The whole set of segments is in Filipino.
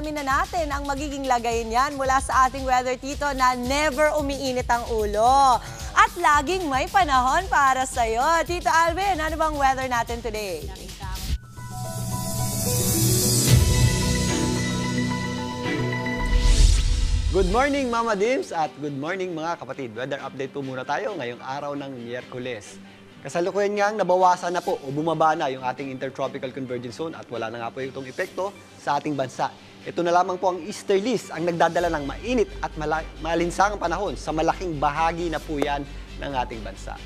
alamin na natin ang magiging lagay niyan mula sa ating weather tito na never umiinit ang ulo. At laging may panahon para sa'yo. Tito Alvin, ano bang weather natin today? Good morning Mama Dims at good morning mga kapatid. Weather update po muna tayo ngayong araw ng Miyerkules. Kasalukuyan nga nabawasan na po o bumaba na yung ating intertropical convergence zone at wala na nga po itong epekto sa ating bansa. Ito na lamang po ang easterlies ang nagdadala ng mainit at malinsangang panahon sa malaking bahagi na po yan ng ating bansa.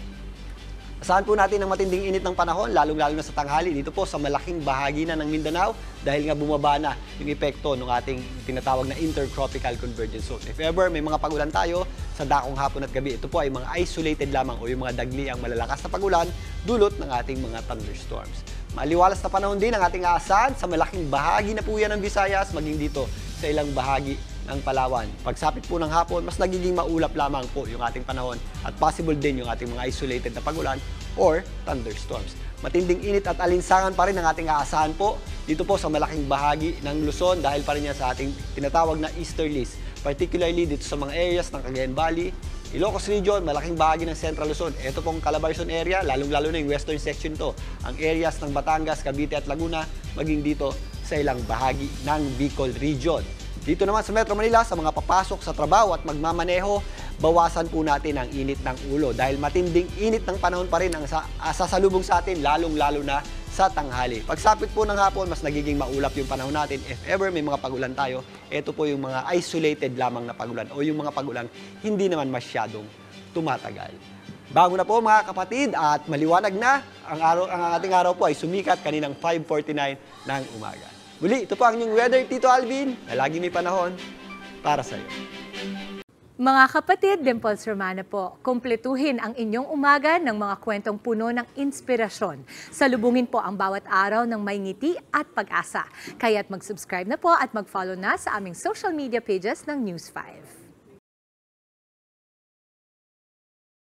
Asahan po natin ang matinding init ng panahon, lalong-lalo na sa tanghali dito po sa malaking bahagi na ng Mindanao dahil nga bumaba na yung epekto ng ating tinatawag na intertropical convergence zone. If ever may mga pagulan tayo sa dakong hapon at gabi, ito po ay mga isolated lamang o yung mga dagli ang malalakas na pagulan dulot ng ating mga thunderstorms. Maliwalas na panahon din ang ating aasahan sa malaking bahagi na po yan ng Visayas, maging dito sa ilang bahagi ng Palawan. Pagsapit po ng hapon, mas nagiging maulap lamang po yung ating panahon at possible din yung ating mga isolated na pagulan or thunderstorms. Matinding init at alinsangan pa rin ang ating aasahan po dito po sa malaking bahagi ng Luzon dahil pa rin yan sa ating tinatawag na easterlies. Particularly dito sa mga areas ng Cagayan Valley, Ilocos Region, malaking bahagi ng Central Luzon. Ito pong Calabarzon area, lalong-lalo na yung western section to. Ang areas ng Batangas, Cavite at Laguna, maging dito sa ilang bahagi ng Bicol Region. Dito naman sa Metro Manila, sa mga papasok sa trabaho at magmamaneho, bawasan po natin ang init ng ulo dahil matinding init ng panahon pa rin ang sasalubong sa atin, lalong-lalo na sa tanghali. Pagsapit po ng hapon, mas nagiging maulap yung panahon natin. If ever may mga pagulan tayo, ito po yung mga isolated lamang na pagulan o yung mga pagulan hindi naman masyadong tumatagal. Bago na po mga kapatid at maliwanag na, ang ating araw po ay sumikat kaninang 5:49 ng umaga. Muli, ito po ang inyong weather, Tito Alvin, na lagi may panahon para sa iyo. Mga kapatid, Dimples Romana po, kumpletuhin ang inyong umaga ng mga kwentong puno ng inspirasyon. Salubungin po ang bawat araw ng may ngiti at pag-asa. Kaya't mag-subscribe na po at mag-follow na sa aming social media pages ng News 5.